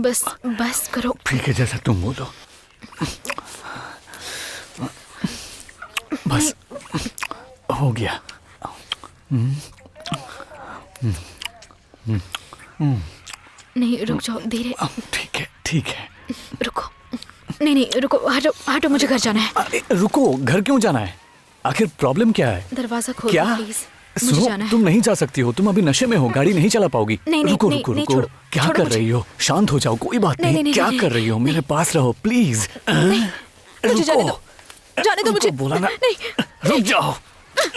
बस बस करो। ठीक है, जैसा तुम बोलो। बस हो गया। नहीं, रुक जाओ, धीरे। ठीक है ठीक है। रुको, नहीं रुको, हटो हटो, मुझे घर जाना है। अरे रुको, घर क्यों जाना है? आखिर प्रॉब्लम क्या है? दरवाजा खोलो क्या? प्लीज, मुझे जाना सुनो, है। तुम नहीं जा सकती हो, तुम अभी नशे में हो, गाड़ी नहीं चला पाओगी। नहीं, रुको नहीं, रुको नहीं, रुको, छोड़ो, क्या छोड़ो कर मुझे। रही हो? शांत हो जाओ, कोई बात नहीं। क्या कर रही हो? मेरे पास रहो प्लीज। मुझे जाने दो, जाने दो मुझे। बोला ना, नहीं, रुक जाओ।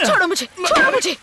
छोड़ो मुझे, छोड़ो मुझे।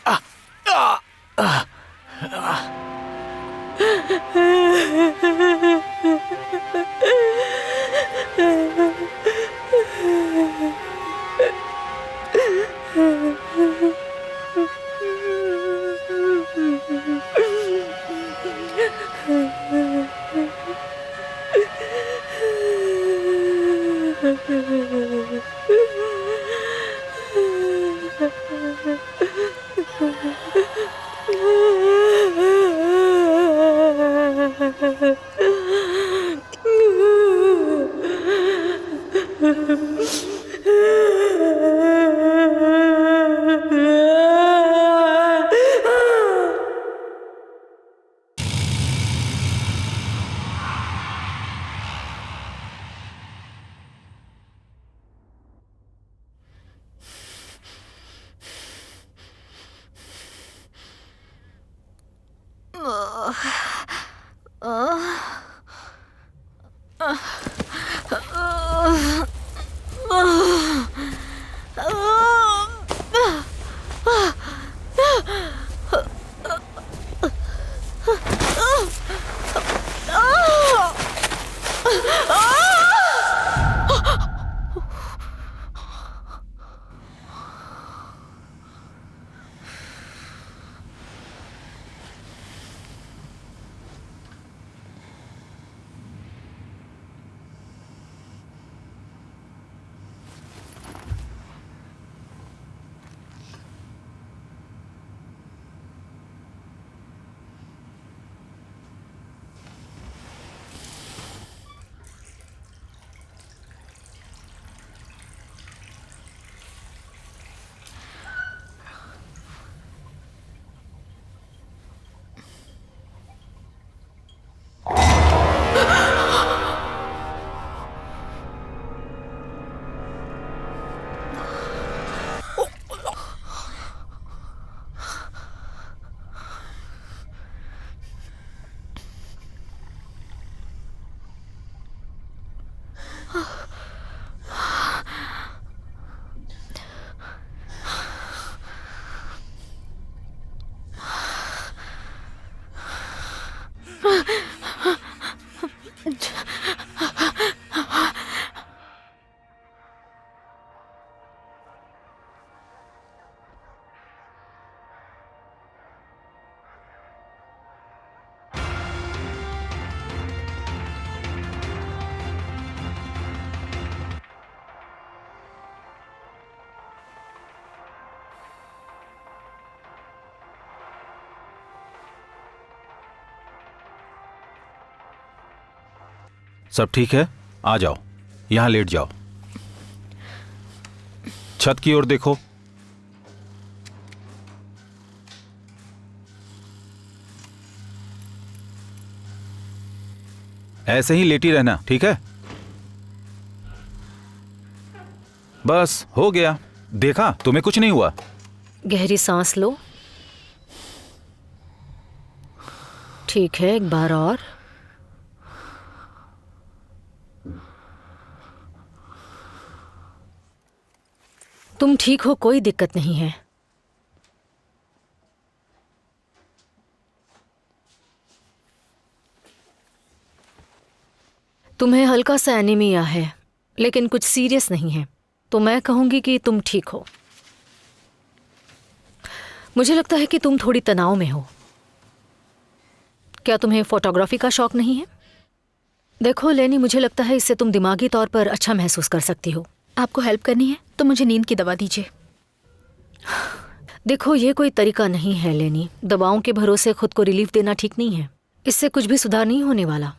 सब ठीक है? आ जाओ, यहां लेट जाओ। छत की ओर देखो। ऐसे ही लेटी रहना, ठीक है? बस हो गया। देखा, तुम्हें कुछ नहीं हुआ। गहरी सांस लो। ठीक है, एक बार और। तुम ठीक हो, कोई दिक्कत नहीं है। तुम्हें हल्का सा एनीमिया है, लेकिन कुछ सीरियस नहीं है, तो मैं कहूंगी कि तुम ठीक हो। मुझे लगता है कि तुम थोड़ी तनाव में हो। क्या तुम्हें फोटोग्राफी का शौक नहीं है? देखो लेनी, मुझे लगता है इससे तुम दिमागी तौर पर अच्छा महसूस कर सकती हो। आपको हेल्प करनी है तो मुझे नींद की दवा दीजिए। देखो ये कोई तरीका नहीं है लेनी, दवाओं के भरोसे खुद को रिलीफ देना ठीक नहीं है। इससे कुछ भी सुधार नहीं होने वाला।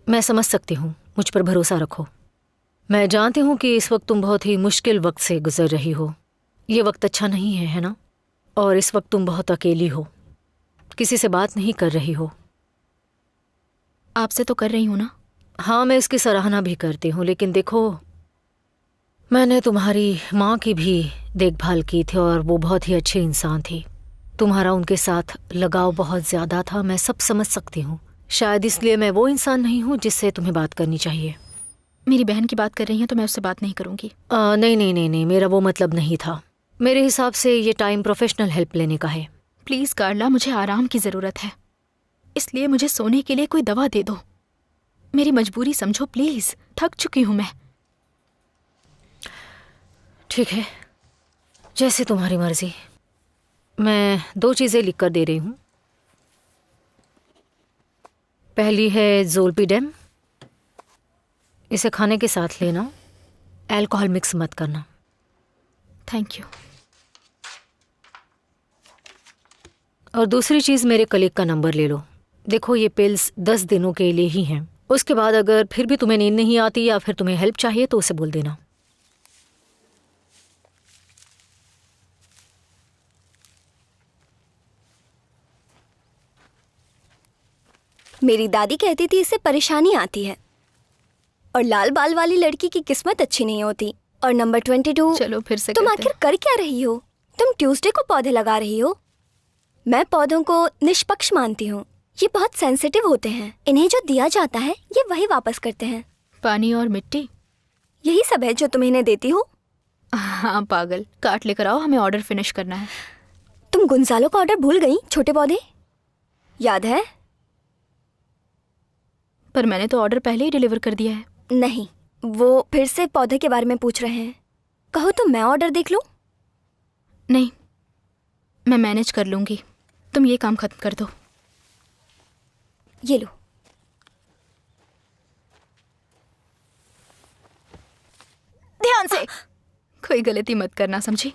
मैं समझ सकती हूँ, मुझ पर भरोसा रखो। मैं जानती हूँ कि इस वक्त तुम बहुत ही मुश्किल वक्त से गुजर रही हो। ये वक्त अच्छा नहीं है ना? और इस वक्त तुम बहुत अकेली हो, किसी से बात नहीं कर रही हो। आपसे तो कर रही हूँ ना। हाँ, मैं इसकी सराहना भी करती हूँ, लेकिन देखो मैंने तुम्हारी माँ की भी देखभाल की थी और वो बहुत ही अच्छे इंसान थी। तुम्हारा उनके साथ लगाव बहुत ज़्यादा था, मैं सब समझ सकती हूँ। शायद इसलिए मैं वो इंसान नहीं हूँ जिससे तुम्हें बात करनी चाहिए। मेरी बहन की बात कर रही हैं तो मैं उससे बात नहीं करूँगी। नहीं नहीं नहीं नहीं, मेरा वो मतलब नहीं था। मेरे हिसाब से ये टाइम प्रोफेशनल हेल्प लेने का है। प्लीज़ कार्ला, मुझे आराम की ज़रूरत है, इसलिए मुझे सोने के लिए कोई दवा दे दो। मेरी मजबूरी समझो प्लीज़, थक चुकी हूँ मैं। ठीक है, जैसे तुम्हारी मर्जी। मैं 2 चीज़ें लिख कर दे रही हूँ। पहली है ज़ोलपीडेम, इसे खाने के साथ लेना, अल्कोहल मिक्स मत करना। Thank you. और दूसरी चीज़, मेरे कलीग का नंबर ले लो। देखो ये पिल्स 10 दिनों के लिए ही हैं। उसके बाद अगर फिर भी तुम्हें नींद नहीं आती या फिर तुम्हें हेल्प चाहिए तो उसे बोल देना। मेरी दादी कहती थी इससे परेशानी आती है और लाल बाल वाली लड़की की किस्मत अच्छी नहीं होती। और नंबर 22, चलो फिर से तुम करते आखिर कर क्या रही हो? तुम ट्यूसडे को पौधे लगा रही हो। मैं पौधों को निष्पक्ष मानती हूँ। ये बहुत सेंसिटिव होते हैं, इन्हें जो दिया जाता है ये वही वापस करते हैं। हैं। पानी और मिट्टी, यही सब है जो तुम इन्हें देती हो। हाँ पागल, काट लेकर आओ, हमें ऑर्डर फिनिश करना है। तुम गुंजालो का ऑर्डर भूल गई? छोटे पौधे याद है? पर मैंने तो ऑर्डर पहले ही डिलीवर कर दिया है। नहीं, वो फिर से पौधे के बारे में पूछ रहे हैं। कहो तो मैं ऑर्डर देख लूं? नहीं, मैं मैनेज कर लूंगी, तुम ये काम खत्म कर दो। ये लो। ध्यान से, कोई गलती मत करना, समझी?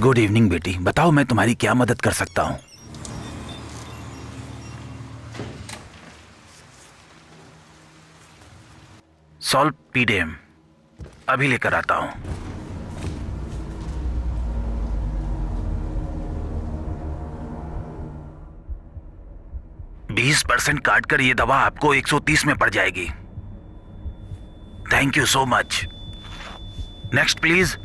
गुड इवनिंग बेटी, बताओ मैं तुम्हारी क्या मदद कर सकता हूँ? सॉल्पीडेम अभी लेकर आता हूँ। 20% काट कर ये दवा आपको 130 में पड़ जाएगी। Thank you so much. Next please.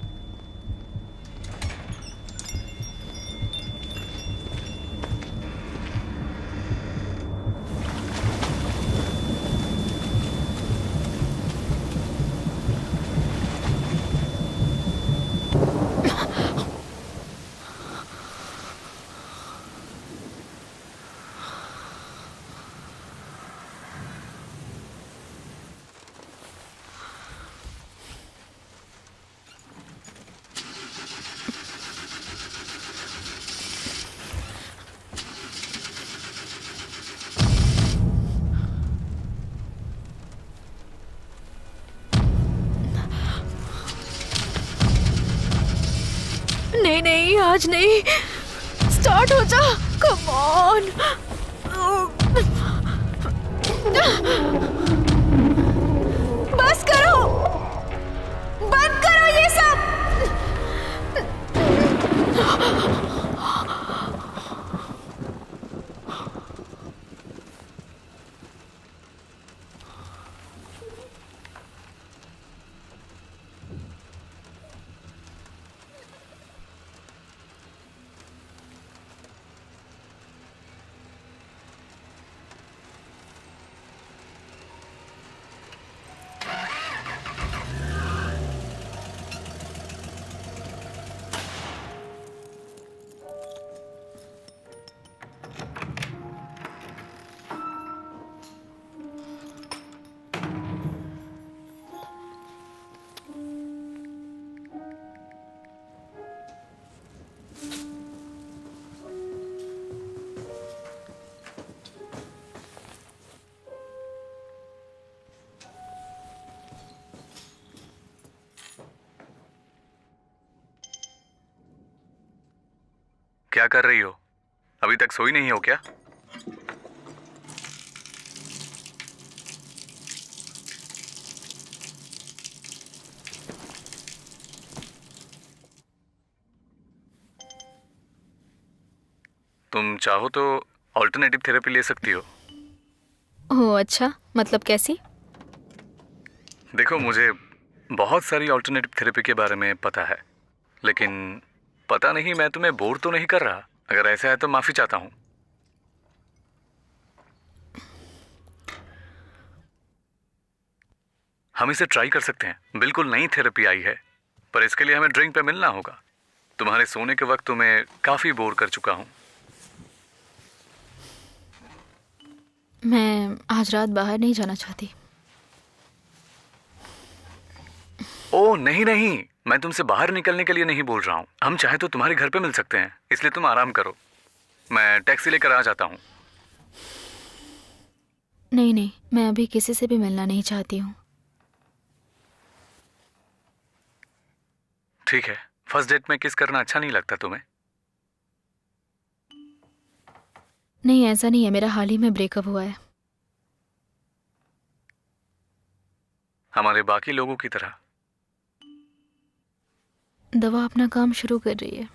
नहीं नहीं, आज नहीं, स्टार्ट हो जा, कम ऑन। बस करो, बंद करो ये सब। क्या कर रही हो? अभी तक सोई नहीं हो क्या? तुम चाहो तो ऑल्टरनेटिव थेरेपी ले सकती हो। ओह अच्छा, मतलब कैसी? देखो, मुझे बहुत सारी ऑल्टरनेटिव थेरेपी के बारे में पता है, लेकिन पता नहीं मैं तुम्हें बोर तो नहीं कर रहा। अगर ऐसा है तो माफी चाहता हूँ। हम इसे ट्राई कर सकते हैं। बिल्कुल नई थेरेपी आई है, पर इसके लिए हमें ड्रिंक पे मिलना होगा। तुम्हारे सोने के वक्त तुम्हें काफी बोर कर चुका हूँ। मैं आज रात बाहर नहीं जाना चाहती। ओह नहीं नहीं, मैं तुमसे बाहर निकलने के लिए नहीं बोल रहा हूँ। हम चाहे तो तुम्हारे घर पे मिल सकते हैं, इसलिए तुम आराम करो। मैं टैक्सी लेकर आ जाता हूँ। नहीं नहीं, मैं अभी किसी से भी मिलना नहीं चाहती हूँ। ठीक है, फर्स्ट डेट में किस करना अच्छा नहीं लगता तुम्हें? नहीं ऐसा नहीं है, मेरा हाल ही में ब्रेकअप हुआ है। हमारे बाकी लोगों की तरह। दवा अपना काम शुरू कर रही है।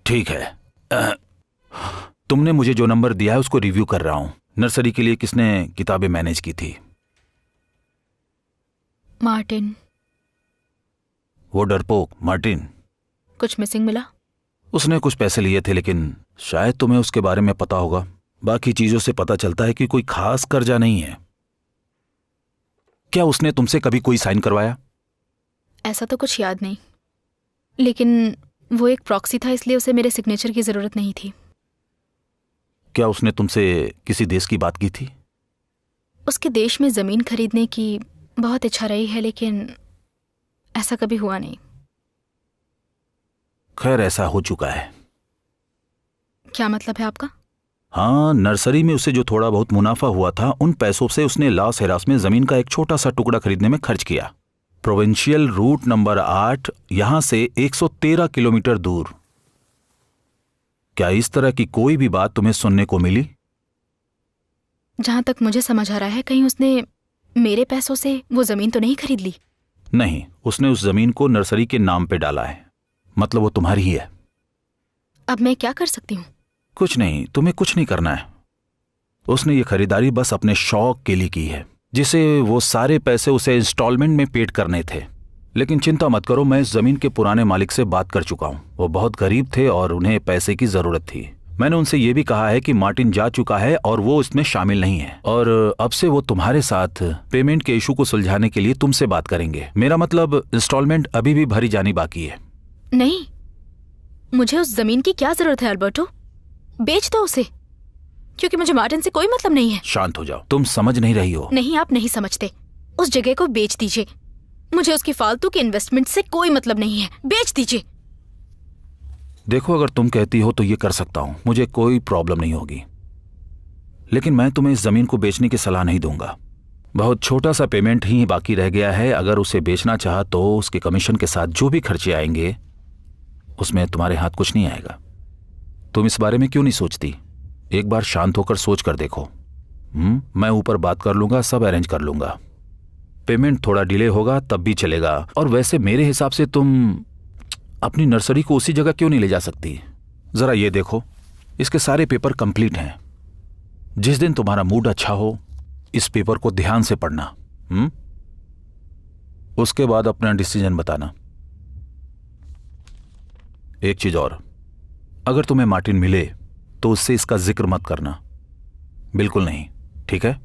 ठीक है। तुमने मुझे जो नंबर दिया है उसको रिव्यू कर रहा हूं। नर्सरी के लिए किसने किताबें मैनेज की थी? मार्टिन। वो डरपोक मार्टिन। कुछ मिसिंग मिला? उसने कुछ पैसे लिए थे, लेकिन शायद तुम्हें उसके बारे में पता होगा। बाकी चीजों से पता चलता है कि कोई खास कर्जा नहीं है। क्या उसने तुमसे कभी कोई साइन करवाया? ऐसा तो कुछ याद नहीं, लेकिन वो एक प्रॉक्सी था, इसलिए उसे मेरे सिग्नेचर की जरूरत नहीं थी। क्या उसने तुमसे किसी देश की बात की थी? उसके देश में जमीन खरीदने की बहुत इच्छा रही है, लेकिन ऐसा कभी हुआ नहीं। खैर, ऐसा हो चुका है। क्या मतलब है आपका? हाँ, नर्सरी में उसे जो थोड़ा बहुत मुनाफा हुआ था, उन पैसों से उसने लास हेरास में जमीन का एक छोटा सा टुकड़ा खरीदने में खर्च किया। प्रोविंशियल रूट नंबर 8, यहां से 113 किलोमीटर दूर। क्या इस तरह की कोई भी बात तुम्हें सुनने को मिली? जहां तक मुझे समझ आ रहा है, कहीं उसने मेरे पैसों से वो जमीन तो नहीं खरीद ली? नहीं, उसने उस जमीन को नर्सरी के नाम पे डाला है। मतलब वो तुम्हारी ही है। अब मैं क्या कर सकती हूँ? कुछ नहीं, तुम्हें कुछ नहीं करना है। उसने ये खरीदारी बस अपने शौक के लिए की है, जिसे वो सारे पैसे उसे इंस्टॉलमेंट में पेड करने थे। लेकिन चिंता मत करो, मैं इस जमीन के पुराने मालिक से बात कर चुका हूं। वो बहुत गरीब थे और उन्हें पैसे की जरूरत थी। मैंने उनसे ये भी कहा है कि मार्टिन जा चुका है और वो इसमें शामिल नहीं है, और अब से वो तुम्हारे साथ पेमेंट के इशू को सुलझाने के लिए तुमसे बात करेंगे। मेरा मतलब, इंस्टॉलमेंट अभी भी भरी जानी बाकी है। नहीं, मुझे उस जमीन की क्या जरूरत है अल्बर्टो? बेच दो उसे, क्योंकि मुझे मार्टिन से कोई मतलब नहीं है। शांत हो जाओ, तुम समझ नहीं रही हो। नहीं, आप नहीं समझते। उस जगह को बेच दीजिए। मुझे उसकी फालतू की इन्वेस्टमेंट से कोई मतलब नहीं है। बेच दीजिए। देखो, अगर तुम कहती हो तो ये कर सकता हूं, मुझे कोई प्रॉब्लम नहीं होगी। लेकिन मैं तुम्हें इस जमीन को बेचने की सलाह नहीं दूंगा। बहुत छोटा सा पेमेंट ही बाकी रह गया है। अगर उसे बेचना चाहा तो उसके कमीशन के साथ जो भी खर्चे आएंगे, उसमें तुम्हारे हाथ कुछ नहीं आएगा। तुम इस बारे में क्यों नहीं सोचती? एक बार शांत होकर सोच कर देखो। मैं ऊपर बात कर लूंगा, सब अरेंज कर लूंगा। पेमेंट थोड़ा डिले होगा तब भी चलेगा। और वैसे मेरे हिसाब से तुम अपनी नर्सरी को उसी जगह क्यों नहीं ले जा सकती? जरा ये देखो, इसके सारे पेपर कंप्लीट हैं। जिस दिन तुम्हारा मूड अच्छा हो इस पेपर को ध्यान से पढ़ना। उसके बाद अपना डिसीजन बताना। एक चीज और, अगर तुम्हें मार्टिन मिले तो उससे इसका जिक्र मत करना, बिल्कुल नहीं, ठीक है?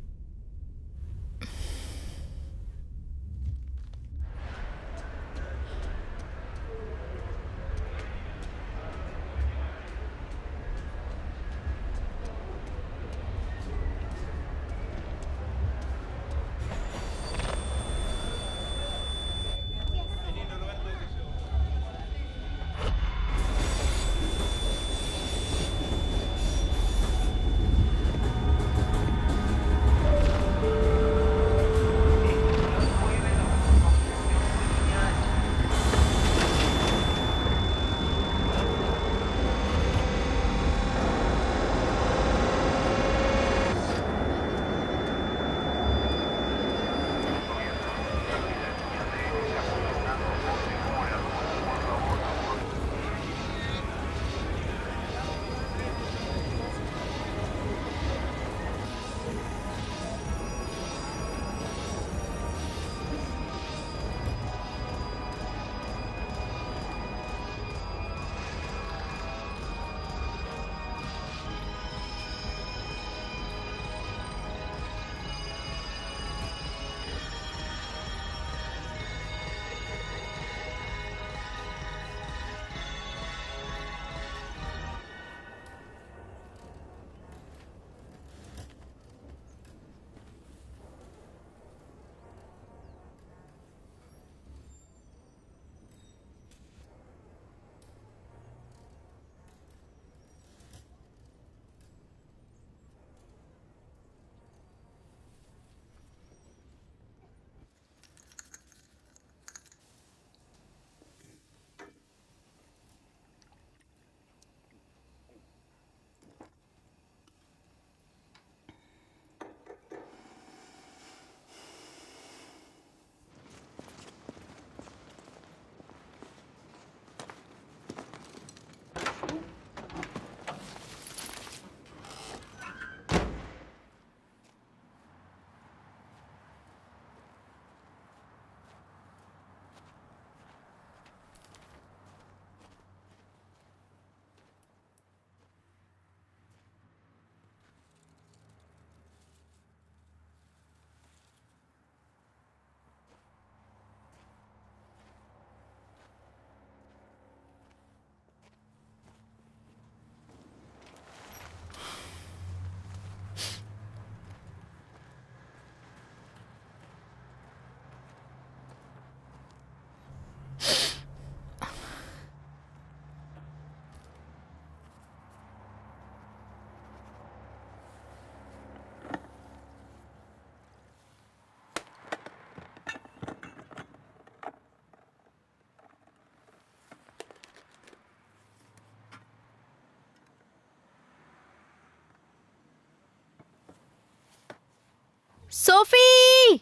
सोफी!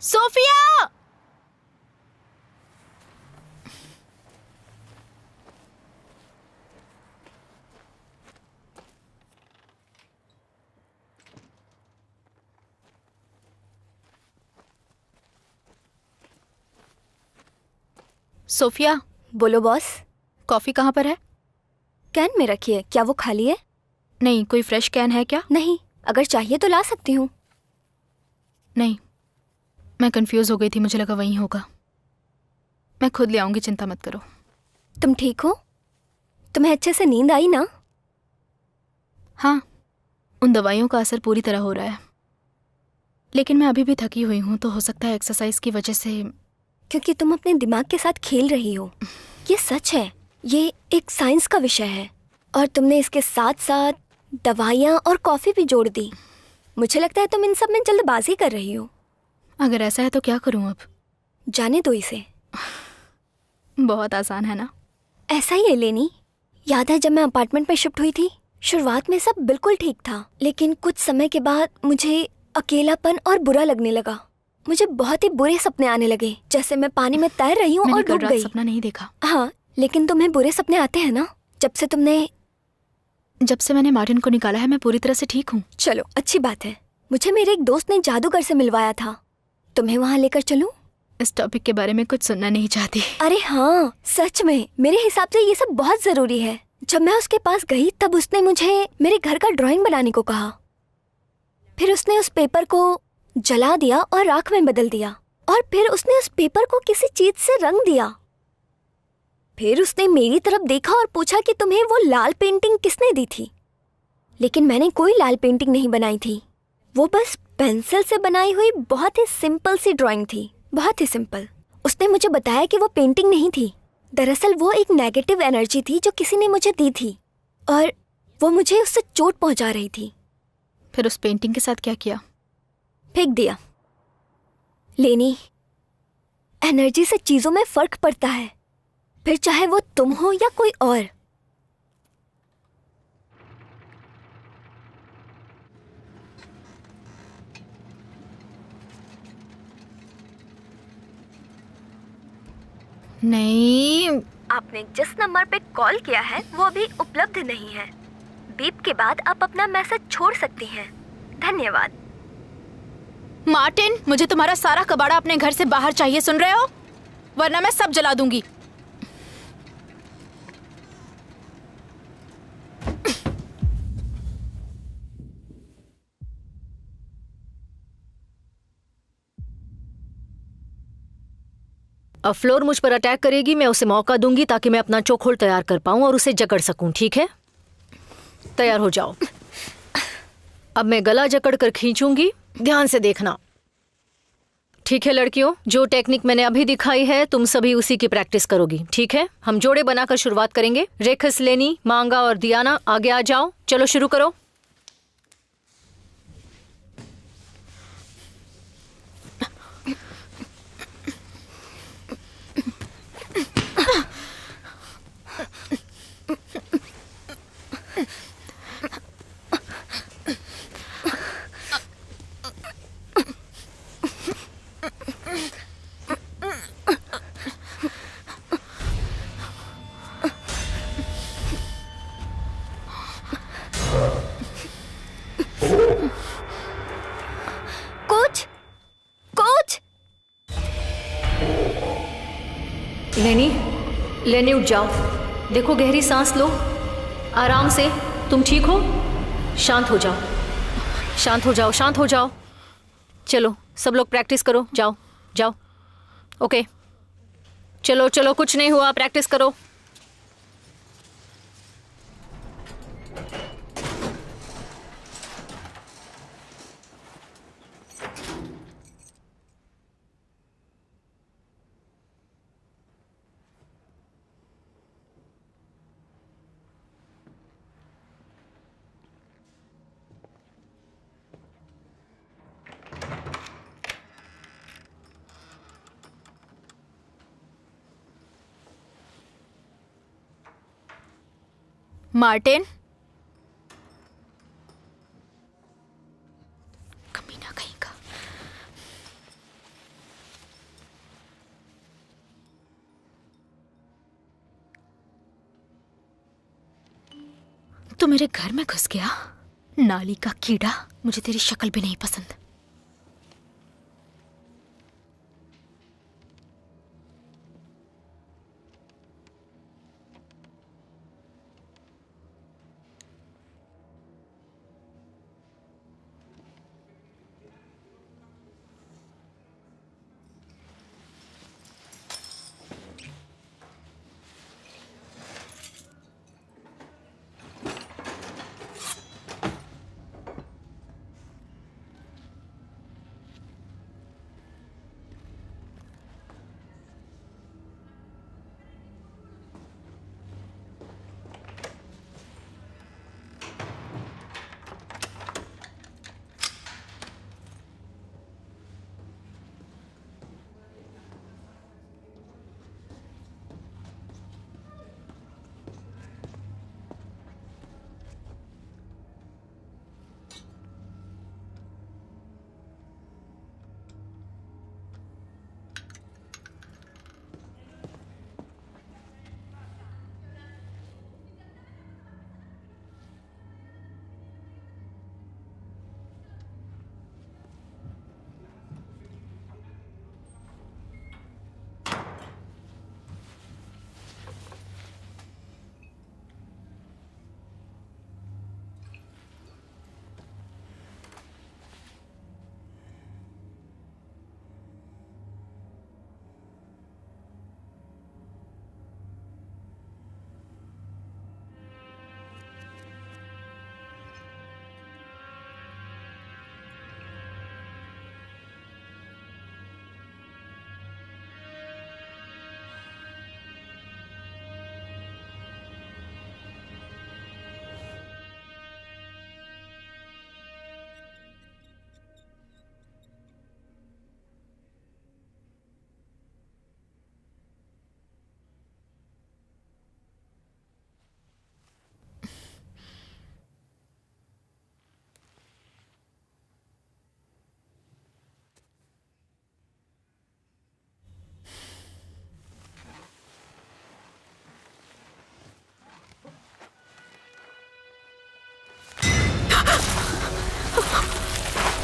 सोफिया! सोफिया, बोलो बॉस। कॉफी कहाँ पर है? कैन में रखी है, क्या वो खाली है? नहीं, कोई फ्रेश कैन है क्या? नहीं, अगर चाहिए तो ला सकती हूँ। नहीं, मैं कंफ्यूज हो गई थी, मुझे लगा वहीं होगा। मैं खुद ले आऊंगी, चिंता मत करो। तुम ठीक हो? तुम्हें अच्छे से नींद आई ना? हाँ, उन दवाइयों का असर पूरी तरह हो रहा है, लेकिन मैं अभी भी थकी हुई हूँ, तो हो सकता है एक्सरसाइज की वजह से। क्योंकि तुम अपने दिमाग के साथ खेल रही हो। ये सच है, ये एक साइंस का विषय है, और तुमने इसके साथ साथ दवाइयाँ और कॉफ़ी भी जोड़ दी। मुझे लगता है तुम इन सब में जल्दबाजी कर रही हो। अगर ऐसा है तो क्या करूँ अब? जाने दो इसे। बहुत आसान है ना? ऐसा ही है लेनी। याद है जब मैं अपार्टमेंट में शिफ्ट हुई थी, शुरुआत में सब बिल्कुल ठीक था, लेकिन कुछ समय के बाद मुझे अकेलापन और बुरा लगने लगा। मुझे बहुत ही बुरे सपने आने लगे, जैसे मैं पानी में तैर रही हूँ मैंने और कल डूब रात गई। सपना नहीं देखा। हाँ, लेकिन तुम्हें बुरे सपने आते हैं ना? जब से मैंने मार्टिन को निकाला है मैं पूरी तरह से ठीक हूँ। चलो अच्छी बात है। मुझे मेरे एक दोस्त ने जादूगर से मिलवाया था, तुम्हें वहाँ लेकर चलूं? इस टॉपिक के बारे में कुछ सुनना नहीं चाहती। अरे हाँ, सच में मेरे हिसाब से ये सब बहुत जरूरी है। जब मैं उसके पास गई तब उसने मुझे मेरे घर का ड्राइंग बनाने को कहा। फिर उसने उस पेपर को जला दिया और राख में बदल दिया, और फिर उसने उस पेपर को किसी चीज से रंग दिया। फिर उसने मेरी तरफ देखा और पूछा कि तुम्हें वो लाल पेंटिंग किसने दी थी? लेकिन मैंने कोई लाल पेंटिंग नहीं बनाई थी, वो बस पेंसिल से बनाई हुई बहुत ही सिंपल सी ड्राइंग थी, बहुत ही सिंपल। उसने मुझे बताया कि वो पेंटिंग नहीं थी, दरअसल वो एक नेगेटिव एनर्जी थी जो किसी ने मुझे दी थी, और वो मुझे उससे चोट पहुंचा रही थी। फिर उस पेंटिंग के साथ क्या किया? फेंक दिया। लेनी, एनर्जी से चीजों में फर्क पड़ता है, फिर चाहे वो तुम हो या कोई और। नहीं, आपने जिस नंबर पे कॉल किया है वो अभी उपलब्ध नहीं है। बीप के बाद आप अपना मैसेज छोड़ सकती हैं। धन्यवाद। मार्टिन, मुझे तुम्हारा सारा कबाड़ा अपने घर से बाहर चाहिए, सुन रहे हो? वरना मैं सब जला दूंगी। अब फ्लोर मुझ पर अटैक करेगी, मैं उसे मौका दूंगी ताकि मैं अपना चोखोल तैयार कर पाऊं और उसे जकड़ सकूं, ठीक है? तैयार हो जाओ। अब मैं गला जकड़ कर खींचूंगी, ध्यान से देखना। ठीक है लड़कियों, जो टेक्निक मैंने अभी दिखाई है तुम सभी उसी की प्रैक्टिस करोगी, ठीक है? हम जोड़े बनाकर शुरुआत करेंगे। रेखस, लेनी, मांगा और दियाना आगे आ जाओ। चलो शुरू करो। Coach, coach. लेनी, लेनी उठ जाओ। देखो, गहरी सांस लो, आराम से। तुम ठीक हो? शांत हो जाओ, शांत हो जाओ, शांत हो जाओ। चलो सब लोग प्रैक्टिस करो, जाओ जाओ। ओके, चलो चलो, कुछ नहीं हुआ, प्रैक्टिस करो। मार्टिन, कमीना कहीं का। तू मेरे घर में घुस गया, नाली का कीड़ा। मुझे तेरी शक्ल भी नहीं पसंद।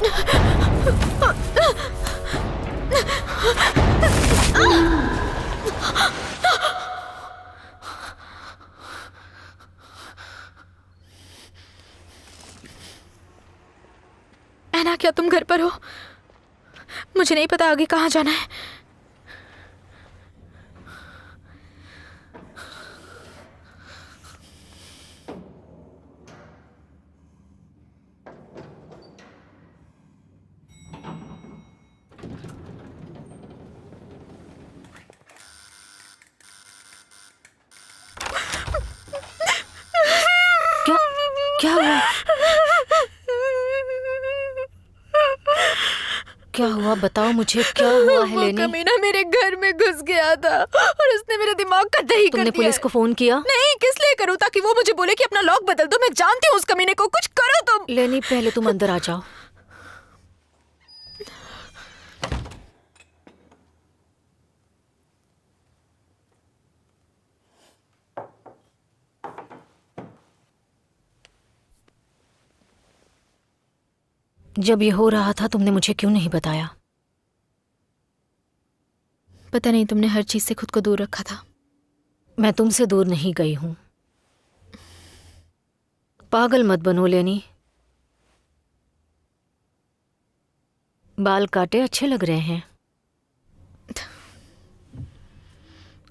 ऐना, क्या तुम घर पर हो? मुझे नहीं पता आगे कहाँ जाना है। क्या क्या हुआ? क्या हुआ बताओ मुझे, क्या हुआ है वो लेनी? कमीना मेरे घर में घुस गया था और उसने मेरा दिमाग का दही कर तुमने दिया पुलिस है। को फोन किया? नहीं, किस लिए करूं? ताकि वो मुझे बोले कि अपना लॉक बदल दो। मैं जानती हूँ उस कमीने को। कुछ करो तुम। लेनी, पहले तुम अंदर आ जाओ। जब ये हो रहा था तुमने मुझे क्यों नहीं बताया? पता नहीं, तुमने हर चीज से खुद को दूर रखा था। मैं तुमसे दूर नहीं गई हूं। पागल मत बनो लेनी। बाल काटे अच्छे लग रहे हैं।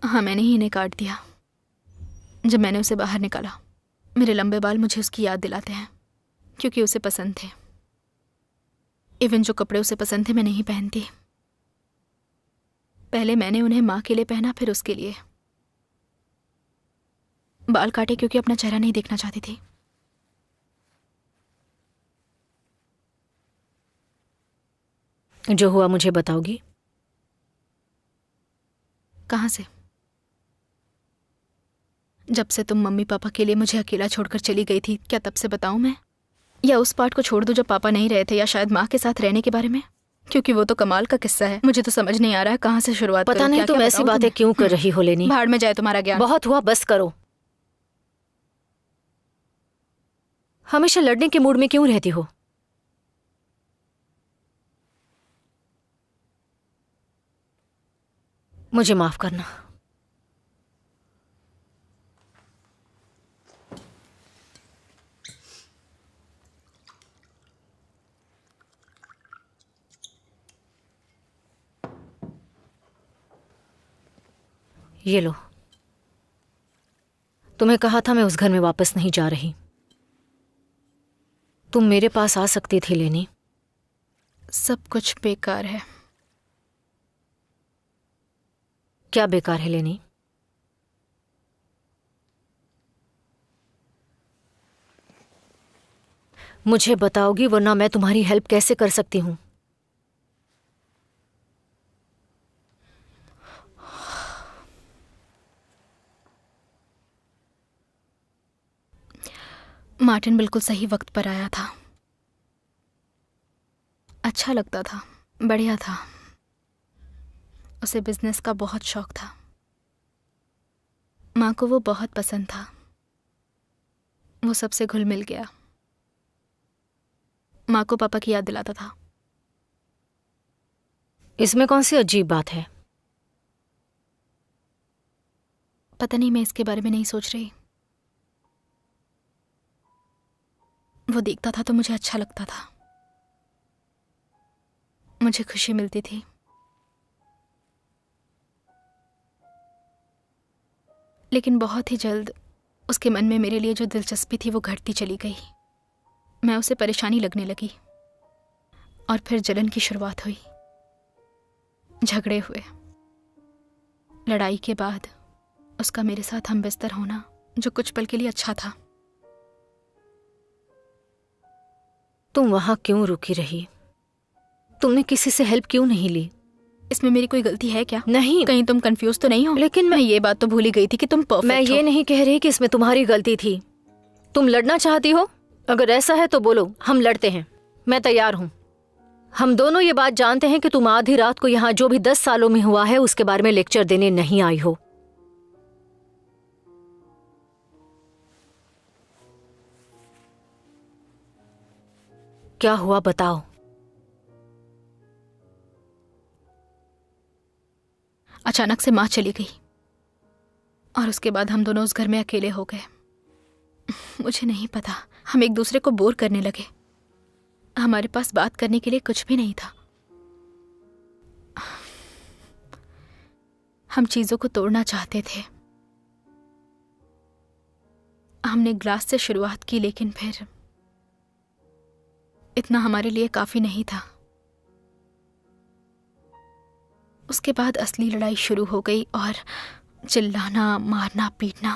हाँ, मैंने ही इन्हें काट दिया जब मैंने उसे बाहर निकाला। मेरे लंबे बाल मुझे उसकी याद दिलाते हैं, क्योंकि उसे पसंद थे। इवन जो कपड़े उसे पसंद थे मैं नहीं पहनती। पहले मैंने उन्हें माँ के लिए पहना, फिर उसके लिए। बाल काटे क्योंकि अपना चेहरा नहीं देखना चाहती थी। जो हुआ मुझे बताओगी? कहाँ से? जब से तुम मम्मी पापा के लिए मुझे अकेला छोड़कर चली गई थी। क्या तब से बताऊं मैं? या उस पार्ट को छोड़ दूं जब पापा नहीं रहे थे? या शायद माँ के साथ रहने के बारे में? क्योंकि वो तो कमाल का किस्सा है। मुझे तो समझ नहीं आ रहा है कहाँ से शुरुआत पता करूं। नहीं क्या-क्या तुम ऐसी बताऊं बातें तुम्हें? क्यों कर रही हो लेनी। भाड़ में जाए तुम्हारा ज्ञान। बहुत हुआ, बस करो। हमेशा लड़ने के मूड में क्यों रहती हो? मुझे माफ करना। ये लो। तुम्हें कहा था मैं उस घर में वापस नहीं जा रही। तुम मेरे पास आ सकती थी लेनी। सब कुछ बेकार है। क्या बेकार है लेनी? मुझे बताओगी, वरना मैं तुम्हारी हेल्प कैसे कर सकती हूं? मार्टिन बिल्कुल सही वक्त पर आया था। अच्छा लगता था, बढ़िया था। उसे बिजनेस का बहुत शौक था। माँ को वो बहुत पसंद था। वो सबसे घुल मिल गया। माँ को पापा की याद दिलाता था। इसमें कौन सी अजीब बात है? पता नहीं, मैं इसके बारे में नहीं सोच रही। वो देखता था तो मुझे अच्छा लगता था। मुझे खुशी मिलती थी। लेकिन बहुत ही जल्द उसके मन में मेरे लिए जो दिलचस्पी थी वो घटती चली गई। मैं उसे परेशानी लगने लगी और फिर जलन की शुरुआत हुई। झगड़े हुए। लड़ाई के बाद उसका मेरे साथ हम बिस्तर होना, जो कुछ पल के लिए अच्छा था। तुम वहां क्यों रुकी रही? तुमने किसी से हेल्प क्यों नहीं ली? इसमें मेरी कोई गलती है क्या? नहीं। कहीं तुम कंफ्यूज तो नहीं हो? लेकिन मैं ये बात तो भूल ही गई थी कि तुम परफेक्ट मैं ये हो। नहीं कह रही कि इसमें तुम्हारी गलती थी। तुम लड़ना चाहती हो? अगर ऐसा है तो बोलो, हम लड़ते हैं। मैं तैयार हूं। हम दोनों ये बात जानते हैं कि तुम आधी रात को यहाँ जो भी 10 सालों में हुआ है उसके बारे में लेक्चर देने नहीं आई हो। क्या हुआ बताओ। अचानक से माँ चली गई और उसके बाद हम दोनों उस घर में अकेले हो गए। मुझे नहीं पता, हम एक दूसरे को बोर करने लगे। हमारे पास बात करने के लिए कुछ भी नहीं था। हम चीजों को तोड़ना चाहते थे। हमने ग्लास से शुरुआत की, लेकिन फिर इतना हमारे लिए काफी नहीं था। उसके बाद असली लड़ाई शुरू हो गई और चिल्लाना, मारना, पीटना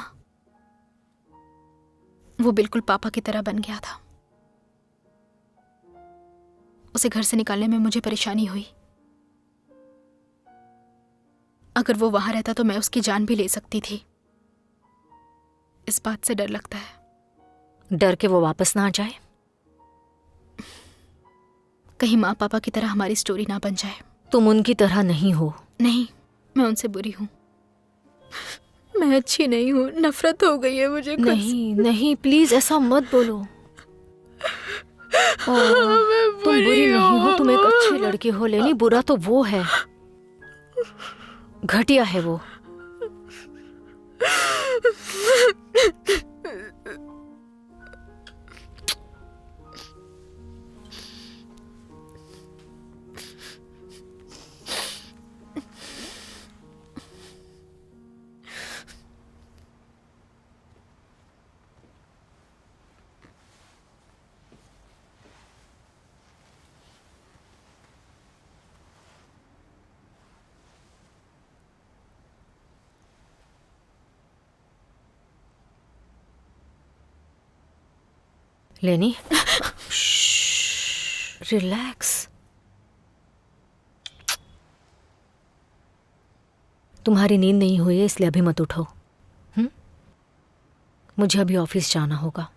वो बिल्कुल पापा की तरह बन गया था। उसे घर से निकालने में मुझे परेशानी हुई। अगर वो वहां रहता तो मैं उसकी जान भी ले सकती थी। इस बात से डर लगता है। डर के वो वापस ना आ जाए? कहीं माँ पापा की तरह हमारी स्टोरी ना बन जाए। तुम उनकी तरह नहीं हो। नहीं, मैं उनसे बुरी हूं। मैं अच्छी नहीं हूं। नफरत हो गई है मुझे। नहीं नहीं, प्लीज ऐसा मत बोलो। तुम बुरी नहीं हो, तुम एक अच्छी लड़की हो लेनी। बुरा तो वो है, घटिया है वो। लेनी, रिलैक्स। तुम्हारी नींद नहीं हुई है इसलिए अभी मत उठो। मुझे अभी ऑफिस जाना होगा।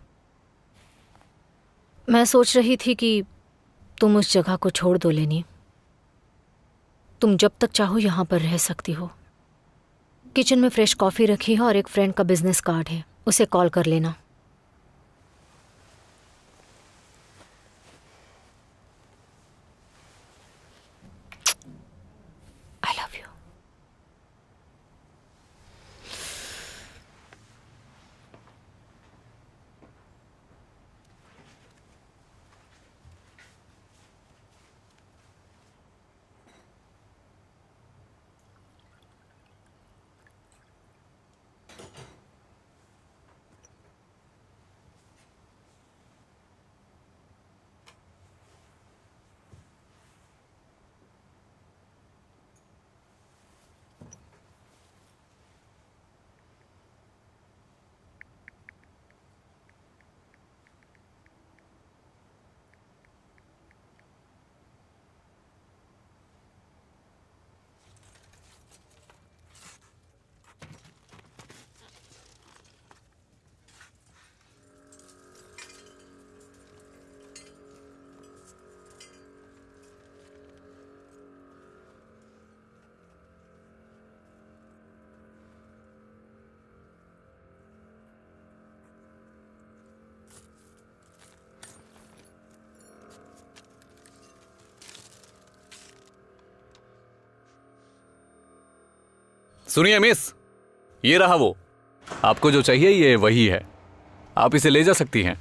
मैं सोच रही थी कि तुम उस जगह को छोड़ दो लेनी। तुम जब तक चाहो यहाँ पर रह सकती हो। किचन में फ्रेश कॉफ़ी रखी है और एक फ्रेंड का बिजनेस कार्ड है, उसे कॉल कर लेना। I love you. सुनिए मिस, ये रहा वो। आपको जो चाहिए ये वही है, आप इसे ले जा सकती हैं।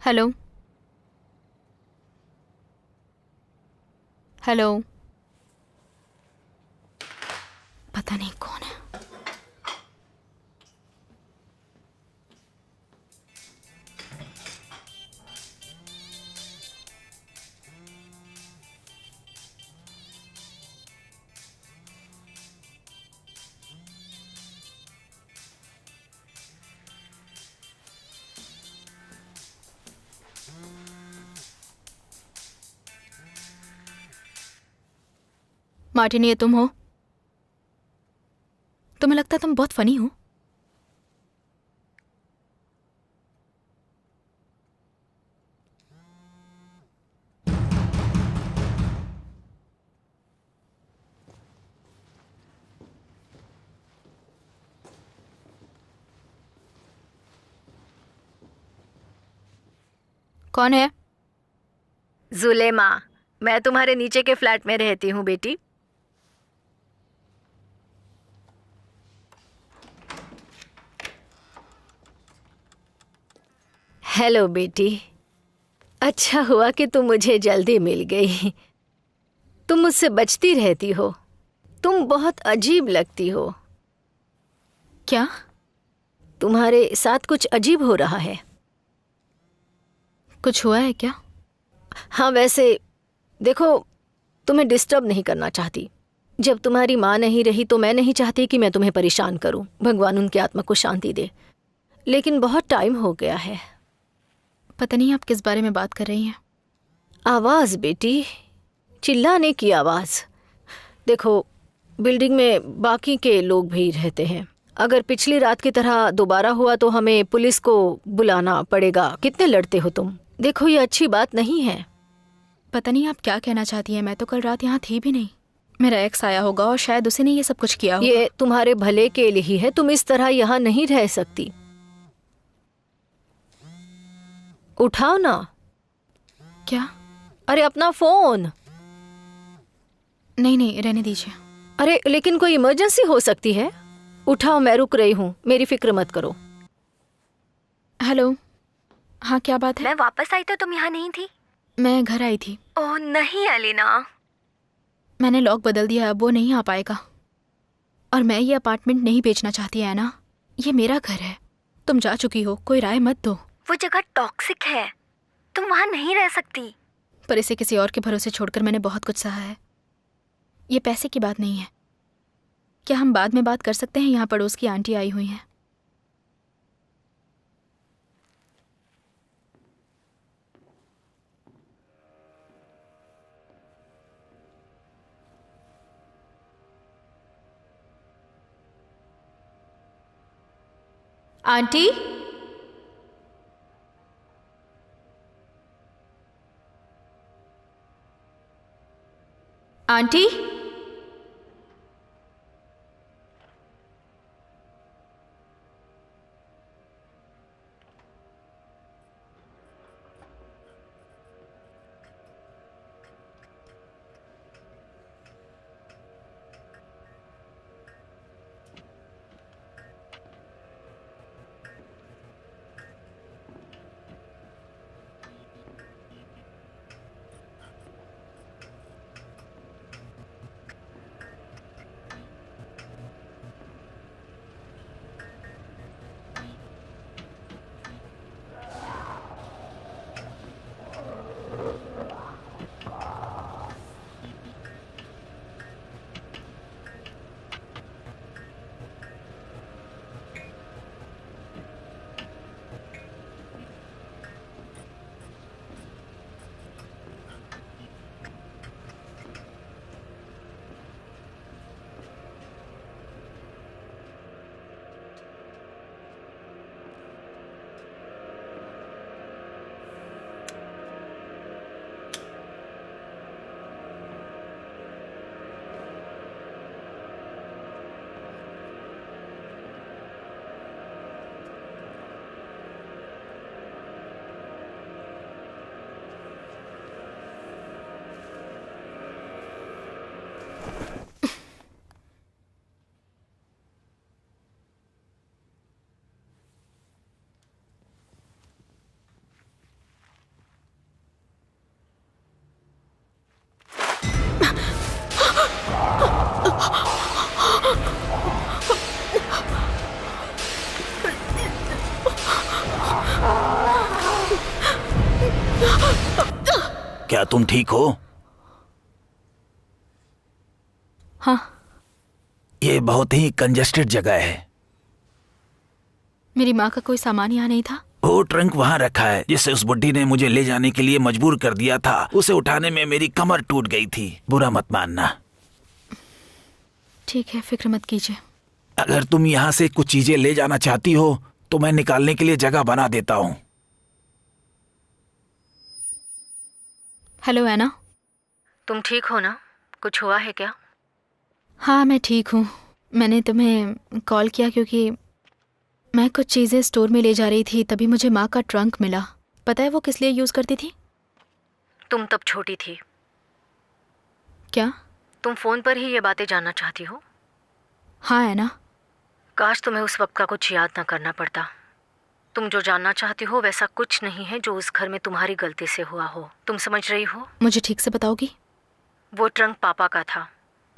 हेलो हेलो, पता नहीं कौन है। मार्टिन, ये तुम हो? तुम्हें लगता है तुम बहुत फनी हो। कौन है? जुलेमा, मैं तुम्हारे नीचे के फ्लैट में रहती हूँ बेटी। हेलो बेटी, अच्छा हुआ कि तुम मुझे जल्दी मिल गई। तुम मुझसे बचती रहती हो। तुम बहुत अजीब लगती हो। क्या? तुम्हारे साथ कुछ अजीब हो रहा है। कुछ हुआ है क्या? हाँ, वैसे देखो, तुम्हें डिस्टर्ब नहीं करना चाहती। जब तुम्हारी माँ नहीं रही तो मैं नहीं चाहती कि मैं तुम्हें परेशान करूं। भगवान उनकी आत्मा को शांति दे। लेकिन बहुत टाइम हो गया है। पता नहीं आप किस बारे में बात कर रही हैं। आवाज़ बेटी, चिल्लाने की आवाज़। देखो, बिल्डिंग में बाकी के लोग भी रहते हैं। अगर पिछली रात की तरह दोबारा हुआ तो हमें पुलिस को बुलाना पड़ेगा। कितने लड़ते हो तुम। देखो, ये अच्छी बात नहीं है। पता नहीं आप क्या कहना चाहती हैं। मैं तो कल रात यहाँ थी भी नहीं। मेरा एक्स आया होगा और शायद उसी ने ये सब कुछ किया होगा। ये तुम्हारे भले के लिए ही है। तुम इस तरह यहाँ नहीं रह सकती। उठाओ ना। क्या? अरे अपना फोन। नहीं नहीं, रहने दीजिए। अरे लेकिन कोई इमरजेंसी हो सकती है। उठाओ, मैं रुक रही हूँ। मेरी फिक्र मत करो। हेलो, हाँ क्या बात है? मैं वापस आई तो तुम यहाँ नहीं थी। मैं घर आई थी। ओह नहीं अलीना, मैंने लॉक बदल दिया, अब वो नहीं आ पाएगा। और मैं ये अपार्टमेंट नहीं बेचना चाहती है ना। ये मेरा घर है। तुम जा चुकी हो, कोई राय मत दो। वो जगह टॉक्सिक है, तुम वहाँ नहीं रह सकती। पर इसे किसी और के भरोसे छोड़कर मैंने बहुत कुछ सहा है। ये पैसे की बात नहीं है। क्या हम बाद में बात कर सकते हैं? यहाँ पड़ोस की आंटी आई हुई हैं। आंटी, आंटी, क्या तुम ठीक हो? हाँ। ये बहुत ही कंजेस्टेड जगह है। मेरी माँ का कोई सामान यहाँ नहीं था? वो ट्रंक वहाँ रखा है जिससे उस बुड्ढी ने मुझे ले जाने के लिए मजबूर कर दिया था। उसे उठाने में मेरी कमर टूट गई थी। बुरा मत मानना। ठीक है, फिक्र मत कीजिए। अगर तुम यहाँ से कुछ चीजें ले जाना चाहती हो तो मैं निकालने के लिए जगह बना देता हूँ। हेलो एना। तुम ठीक हो ना? कुछ हुआ है क्या? हाँ, मैं ठीक हूँ। मैंने तुम्हें कॉल किया क्योंकि मैं कुछ चीज़ें स्टोर में ले जा रही थी, तभी मुझे माँ का ट्रंक मिला। पता है वो किस लिए यूज़ करती थी? तुम तब छोटी थी। क्या? तुम फोन पर ही ये बातें जानना चाहती हो? हाँ एना। काश तुम्हें उस वक्त का कुछ याद न करना पड़ता। तुम जो जानना चाहती हो वैसा कुछ नहीं है जो उस घर में तुम्हारी गलती से हुआ हो। तुम समझ रही हो? मुझे ठीक से बताओगी? वो ट्रंक पापा का था।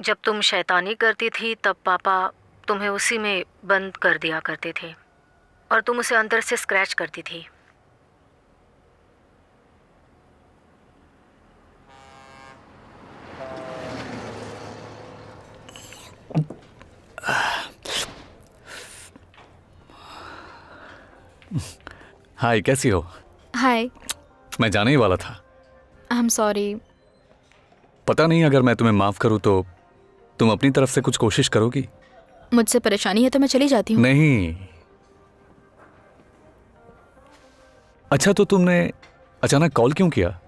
जब तुम शैतानी करती थी तब पापा तुम्हें उसी में बंद कर दिया करते थे और तुम उसे अंदर से स्क्रैच करती थी। हाय, कैसी हो? हाय। मैं जाने ही वाला था। I am sorry. पता नहीं, अगर मैं तुम्हें माफ करूं तो तुम अपनी तरफ से कुछ कोशिश करोगी? मुझसे परेशानी है तो मैं चली जाती हूँ। नहीं। अच्छा, तो तुमने अचानक कॉल क्यों किया?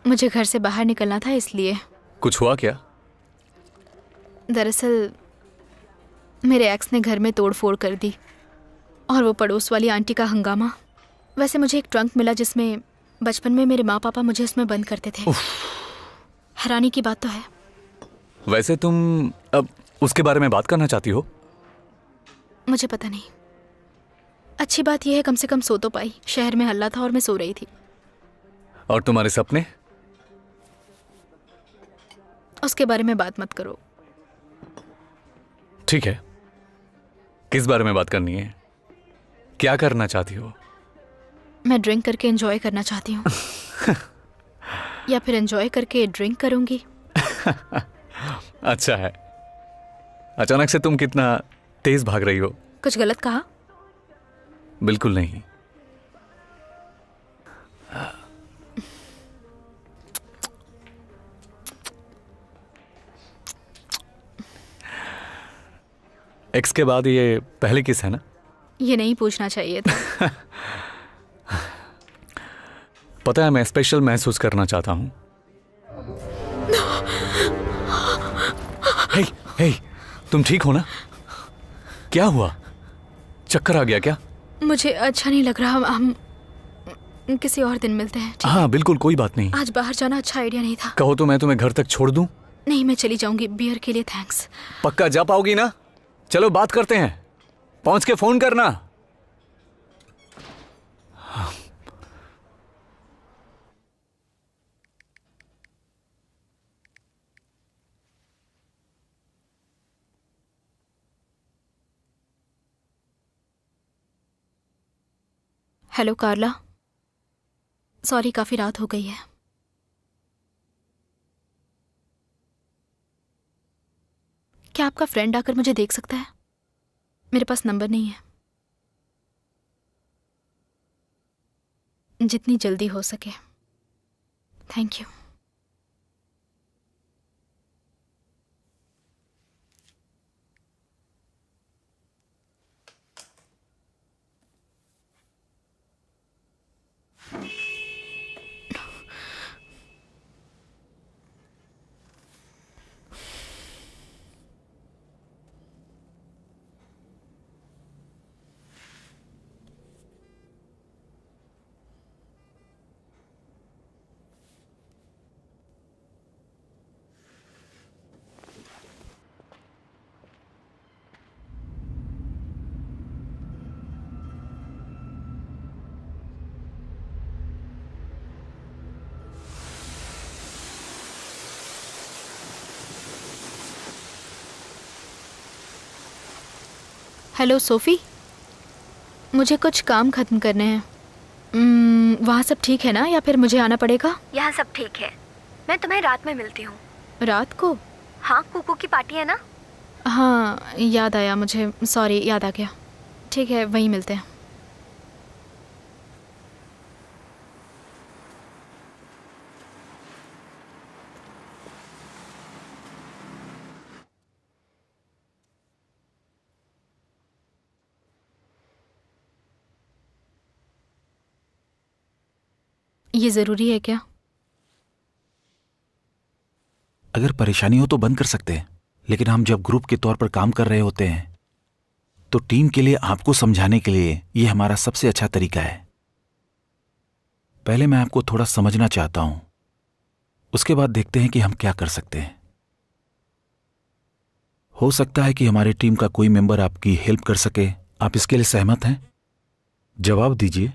मुझे घर से बाहर निकलना था इसलिए। कुछ हुआ क्या? दरअसल मेरे एक्स ने घर में तोड़ फोड़ कर दी और वो पड़ोस वाली आंटी का हंगामा। वैसे मुझे एक ट्रंक मिला जिसमें बचपन में मेरे माँ पापा मुझे उसमें बंद करते थे। हैरानी की बात तो है। वैसे तुम अब उसके बारे में बात करना चाहती हो? मुझे पता नहीं। अच्छी बात यह है कम से कम सो तो पाई। शहर में हल्ला था और मैं सो रही थी। और तुम्हारे सपने? उसके बारे में बात मत करो। ठीक है, किस बारे में बात करनी है? क्या करना चाहती हो? मैं ड्रिंक करके एंजॉय करना चाहती हूँ। या फिर एंजॉय करके ड्रिंक करूंगी। अच्छा है। अचानक से तुम कितना तेज भाग रही हो। कुछ गलत कहा? बिल्कुल नहीं। एक्स के बाद ये पहली किस है ना? ये नहीं पूछना चाहिए था। पता है, मैं स्पेशल महसूस करना चाहता हूं। हे, हे, तुम ठीक हो ना? क्या हुआ? चक्कर आ गया क्या? मुझे अच्छा नहीं लग रहा। हम किसी और दिन मिलते हैं। हाँ बिल्कुल, कोई बात नहीं। आज बाहर जाना अच्छा आइडिया नहीं था। कहो तो मैं तुम्हें घर तक छोड़ दूं? नहीं, मैं चली जाऊंगी। बियर के लिए थैंक्स। पक्का जा पाओगी ना? चलो बात करते हैं। पहुंच के फोन करना। हेलो कार्ला। सॉरी, काफी रात हो गई है। क्या आपका फ्रेंड आकर मुझे देख सकता है? मेरे पास नंबर नहीं है। जितनी जल्दी हो सके। Thank you. हेलो सोफी, मुझे कुछ काम खत्म करने हैं। वहाँ सब ठीक है ना, या फिर मुझे आना पड़ेगा? यहाँ सब ठीक है, मैं तुम्हें रात में मिलती हूँ। रात को? हाँ, कुकू की पार्टी है ना। हाँ याद आया मुझे, सॉरी, याद आ गया। ठीक है, वहीं मिलते हैं। ये जरूरी है क्या? अगर परेशानी हो तो बंद कर सकते हैं, लेकिन हम जब ग्रुप के तौर पर काम कर रहे होते हैं तो टीम के लिए आपको समझाने के लिए यह हमारा सबसे अच्छा तरीका है। पहले मैं आपको थोड़ा समझना चाहता हूं, उसके बाद देखते हैं कि हम क्या कर सकते हैं। हो सकता है कि हमारी टीम का कोई मेंबर आपकी हेल्प कर सके। आप इसके लिए सहमत हैं? जवाब दीजिए।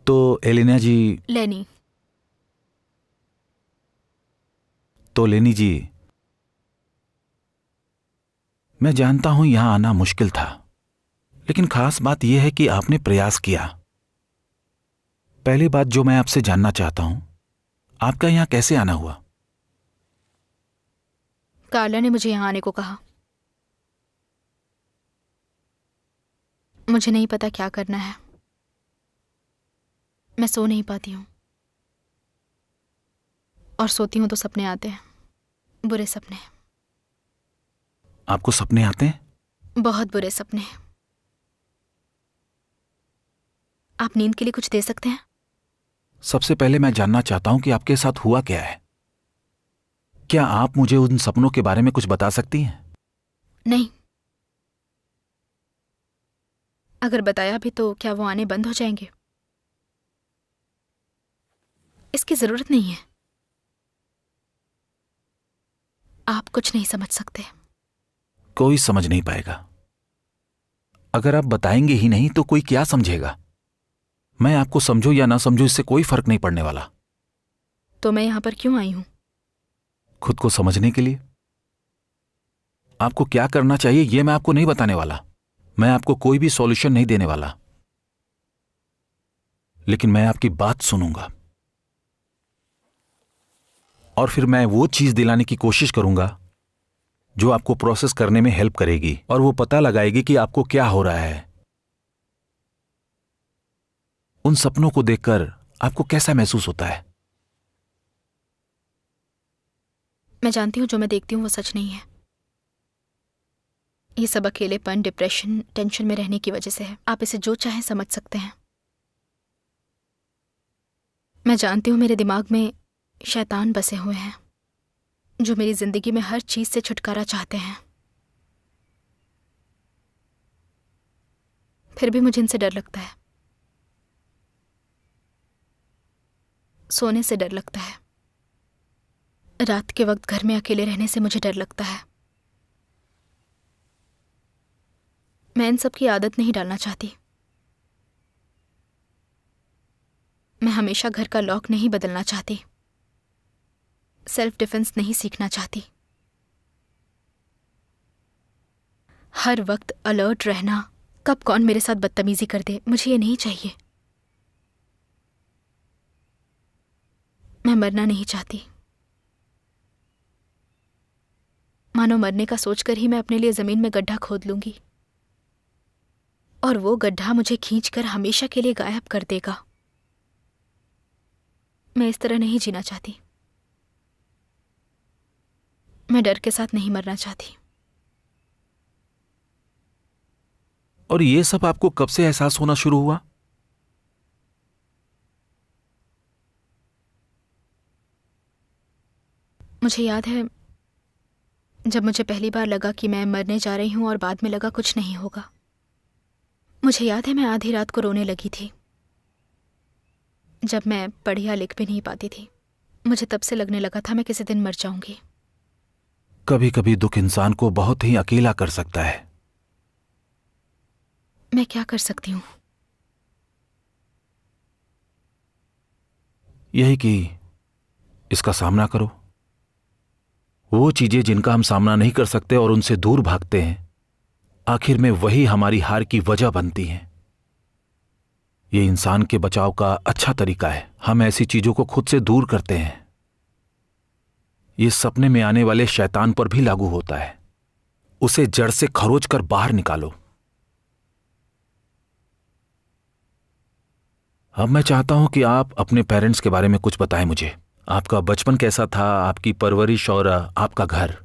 तो एलिना जी। लेनी। तो लेनी जी, मैं जानता हूं यहां आना मुश्किल था, लेकिन खास बात यह है कि आपने प्रयास किया। पहली बात जो मैं आपसे जानना चाहता हूं, आपका यहां कैसे आना हुआ? कार्ला ने मुझे यहां आने को कहा। मुझे नहीं पता क्या करना है, मैं सो नहीं पाती हूँ, और सोती हूं तो सपने आते हैं, बुरे सपने। आपको सपने आते हैं? बहुत बुरे सपने। आप नींद के लिए कुछ दे सकते हैं? सबसे पहले मैं जानना चाहता हूं कि आपके साथ हुआ क्या है। क्या आप मुझे उन सपनों के बारे में कुछ बता सकती हैं? नहीं। अगर बताया भी तो क्या वो आने बंद हो जाएंगे? इसकी जरूरत नहीं है। आप कुछ नहीं समझ सकते। कोई समझ नहीं पाएगा। अगर आप बताएंगे ही नहीं तो कोई क्या समझेगा? मैं आपको समझूं या ना समझूं, इससे कोई फर्क नहीं पड़ने वाला। तो मैं यहां पर क्यों आई हूं? खुद को समझने के लिए। आपको क्या करना चाहिए यह मैं आपको नहीं बताने वाला। मैं आपको कोई भी सॉल्यूशन नहीं देने वाला, लेकिन मैं आपकी बात सुनूंगा और फिर मैं वो चीज दिलाने की कोशिश करूंगा जो आपको प्रोसेस करने में हेल्प करेगी और वो पता लगाएगी कि आपको क्या हो रहा है। उन सपनों को देखकर आपको कैसा महसूस होता है? मैं जानती हूं जो मैं देखती हूं वो सच नहीं है। ये सब अकेलेपन, डिप्रेशन, टेंशन में रहने की वजह से है। आप इसे जो चाहें समझ सकते हैं। मैं जानती हूं मेरे दिमाग में शैतान बसे हुए हैं जो मेरी जिंदगी में हर चीज से छुटकारा चाहते हैं। फिर भी मुझे इनसे डर लगता है। सोने से डर लगता है। रात के वक्त घर में अकेले रहने से मुझे डर लगता है। मैं इन सब की आदत नहीं डालना चाहती। मैं हमेशा घर का लॉक नहीं बदलना चाहती। सेल्फ डिफेंस नहीं सीखना चाहती। हर वक्त अलर्ट रहना, कब कौन मेरे साथ बदतमीजी कर दे, मुझे ये नहीं चाहिए। मैं मरना नहीं चाहती। मानो मरने का सोचकर ही मैं अपने लिए जमीन में गड्ढा खोद लूंगी और वो गड्ढा मुझे खींचकर हमेशा के लिए गायब कर देगा। मैं इस तरह नहीं जीना चाहती। मैं डर के साथ नहीं मरना चाहती। और ये सब आपको कब से एहसास होना शुरू हुआ? मुझे याद है जब मुझे पहली बार लगा कि मैं मरने जा रही हूं और बाद में लगा कुछ नहीं होगा। मुझे याद है मैं आधी रात को रोने लगी थी जब मैं पढ़ या लिख भी नहीं पाती थी। मुझे तब से लगने लगा था मैं किसी दिन मर जाऊंगी। कभी कभी दुख इंसान को बहुत ही अकेला कर सकता है। मैं क्या कर सकती हूँ? यही कि इसका सामना करो। वो चीजें जिनका हम सामना नहीं कर सकते और उनसे दूर भागते हैं, आखिर में वही हमारी हार की वजह बनती हैं। ये इंसान के बचाव का अच्छा तरीका है। हम ऐसी चीजों को खुद से दूर करते हैं। ये सपने में आने वाले शैतान पर भी लागू होता है। उसे जड़ से खरोच कर बाहर निकालो। अब मैं चाहता हूं कि आप अपने पेरेंट्स के बारे में कुछ बताएं मुझे। आपका बचपन कैसा था, आपकी परवरिश और आपका घर।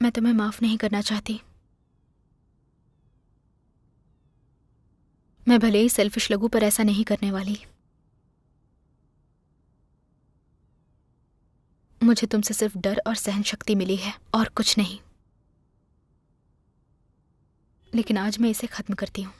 मैं तुम्हें माफ नहीं करना चाहती। मैं भले ही सेल्फिश लगूं पर ऐसा नहीं करने वाली। मुझे तुमसे सिर्फ डर और सहन शक्ति मिली है और कुछ नहीं। लेकिन आज मैं इसे खत्म करती हूं।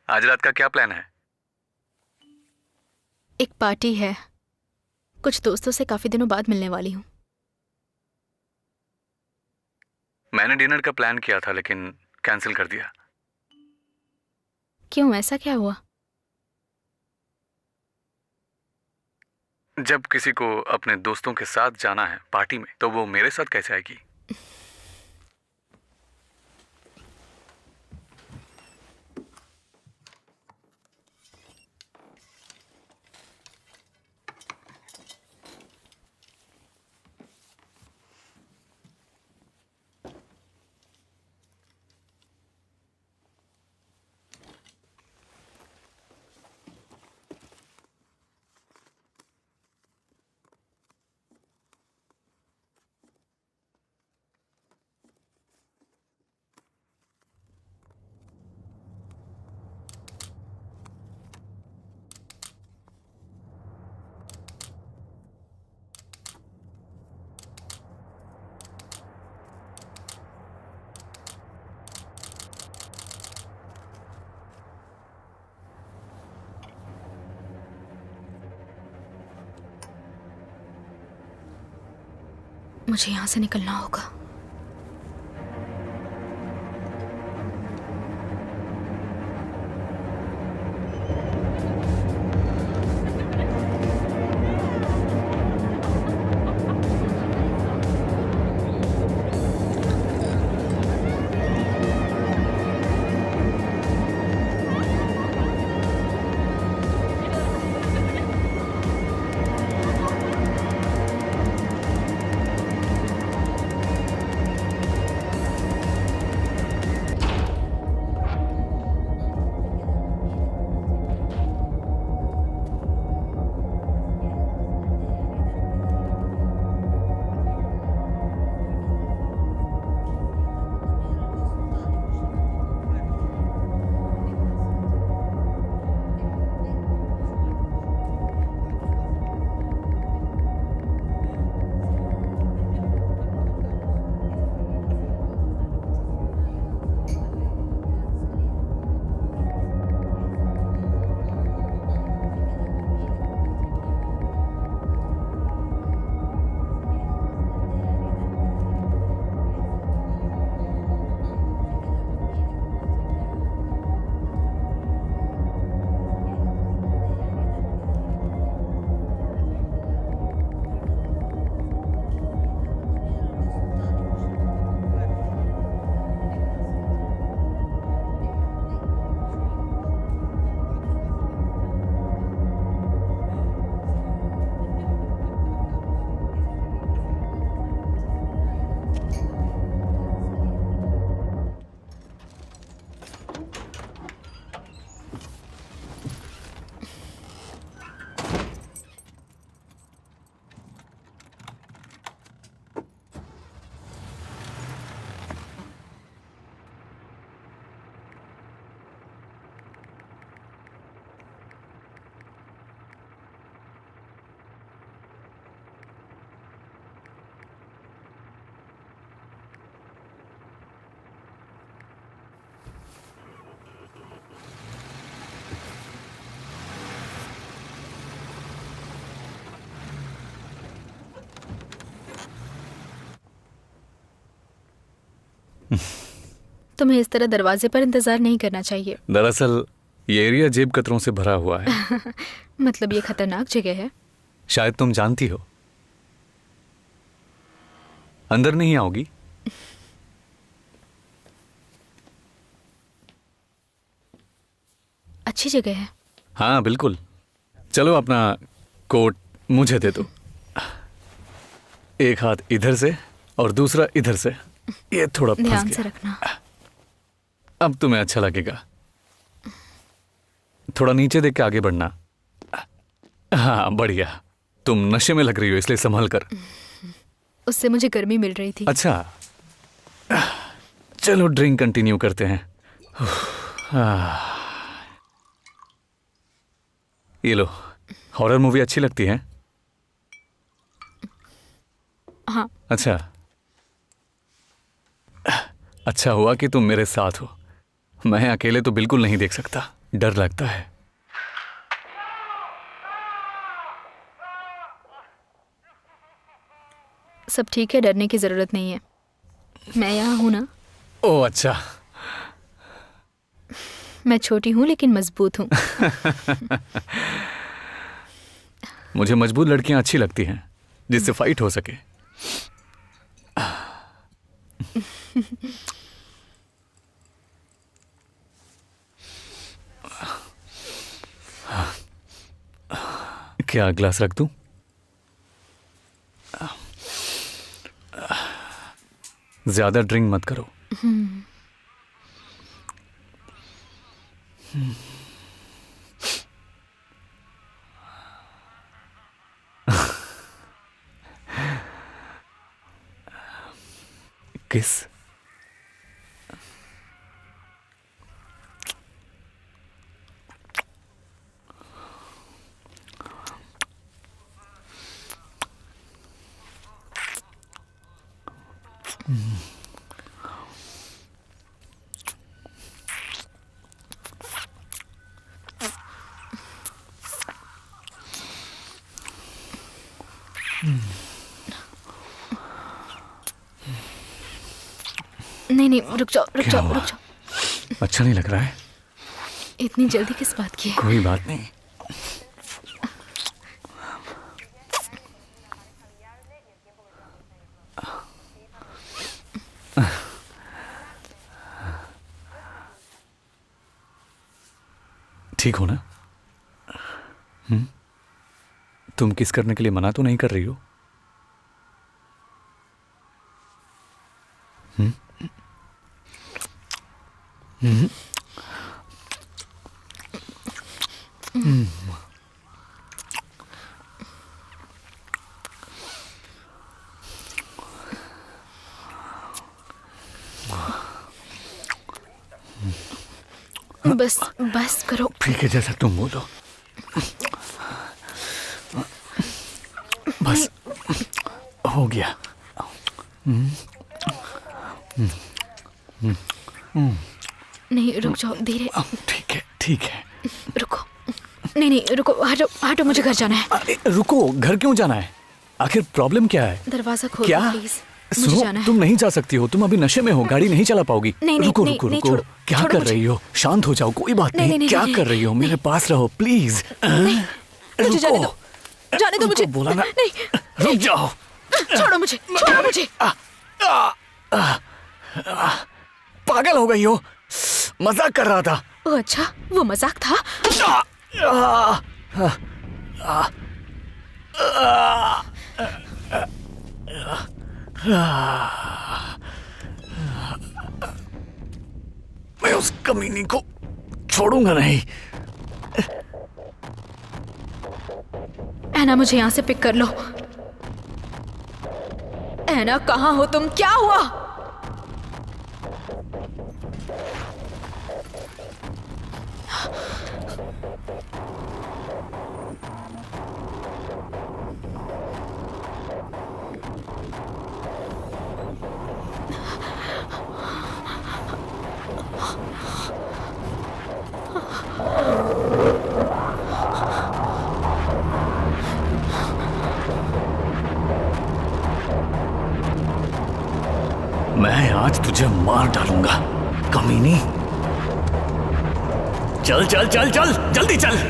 आज रात का क्या प्लान है? एक पार्टी है। कुछ दोस्तों से काफी दिनों बाद मिलने वाली हूं। मैंने डिनर का प्लान किया था लेकिन कैंसिल कर दिया। क्यों, ऐसा क्या हुआ? जब किसी को अपने दोस्तों के साथ जाना है पार्टी में तो वो मेरे साथ कैसे आएगी? मुझे यहां से निकलना होगा। तुम्हें इस तरह दरवाजे पर इंतजार नहीं करना चाहिए। दरअसल ये एरिया जेब कतरों से भरा हुआ है। मतलब ये खतरनाक जगह है। शायद तुम जानती हो। अंदर नहीं आओगी? अच्छी जगह है। हाँ बिल्कुल। चलो अपना कोट मुझे दे दो। एक हाथ इधर से और दूसरा इधर से। ये थोड़ा फंस ध्यान से गया। रखना। अब तुम्हें अच्छा लगेगा। थोड़ा नीचे देख के आगे बढ़ना। हाँ बढ़िया। तुम नशे में लग रही हो इसलिए संभल कर। उससे मुझे गर्मी मिल रही थी। अच्छा चलो ड्रिंक कंटिन्यू करते हैं। ये लो। हॉरर मूवी अच्छी लगती है? हाँ। अच्छा हुआ कि तुम मेरे साथ हो। मैं अकेले तो बिल्कुल नहीं देख सकता, डर लगता है। सब ठीक है, डरने की जरूरत नहीं है। मैं यहाँ हूं ना। ओह अच्छा। मैं छोटी हूँ लेकिन मजबूत हूँ। मुझे मजबूत लड़कियां अच्छी लगती हैं जिससे फाइट हो सके। क्या ग्लास रख दूं? ज्यादा ड्रिंक मत करो। किस? नहीं, रुक जाओ। अच्छा नहीं लग रहा है? इतनी जल्दी किस बात की है? कोई बात नहीं। ठीक हो ना? तुम किस करने के लिए मना तो नहीं कर रही हो? बस करो। ठीक है, जैसा तुम बोलो। बस हो गया। नहीं, रुक जाओ, धीरे। ठीक है। रुको। नहीं, रुको, हटो, मुझे घर जाना है। अरे रुको, घर क्यों जाना है? आखिर प्रॉब्लम क्या है? दरवाजा खोलो क्या? प्लीज। मुझे जाना है। तुम नहीं जा सकती हो, तुम अभी नशे में हो, गाड़ी नहीं चला पाओगी। रुको। क्या कर रही हो? शांत हो जाओ, कोई बात नहीं। क्या कर रही हो? मेरे पास रहो प्लीज। मुझे जाने दो मुझे। बोला ना। नहीं, रुक जाओ। छोड़ो मुझे। पागल हो गई हो? मजाक कर रहा था। ओह अच्छा, वो मजाक था। मैं उस कमीनी को छोड़ूंगा नहीं। ऐना, मुझे यहाँ से पिक कर लो। ऐना, कहाँ हो तुम? क्या हुआ? मैं आज तुझे मार डालूंगा कमीनी। चल चल चल चल जल्दी चल।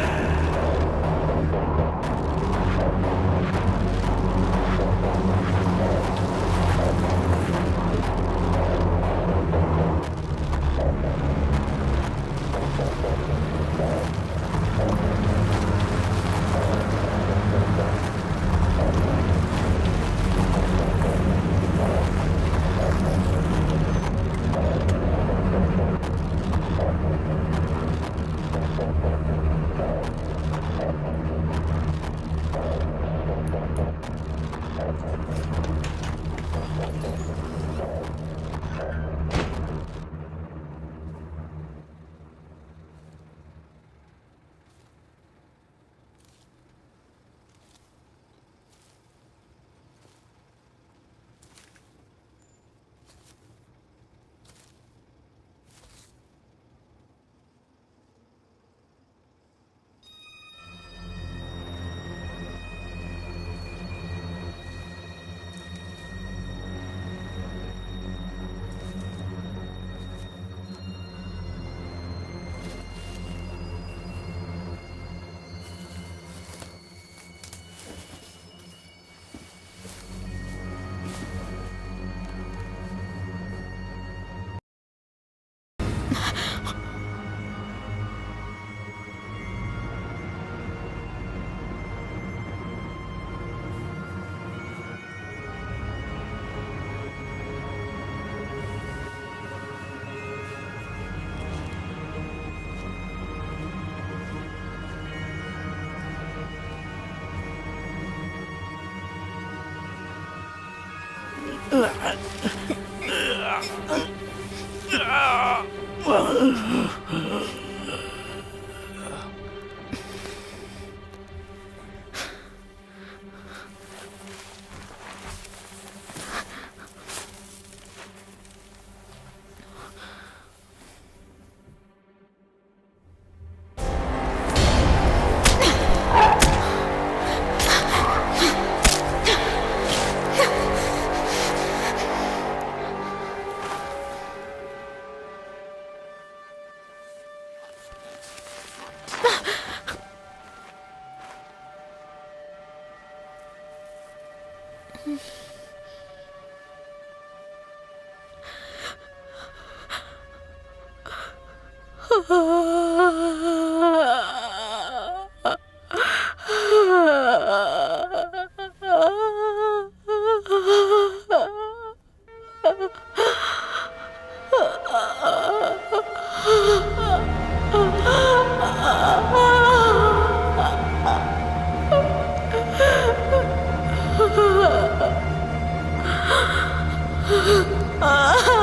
Ah!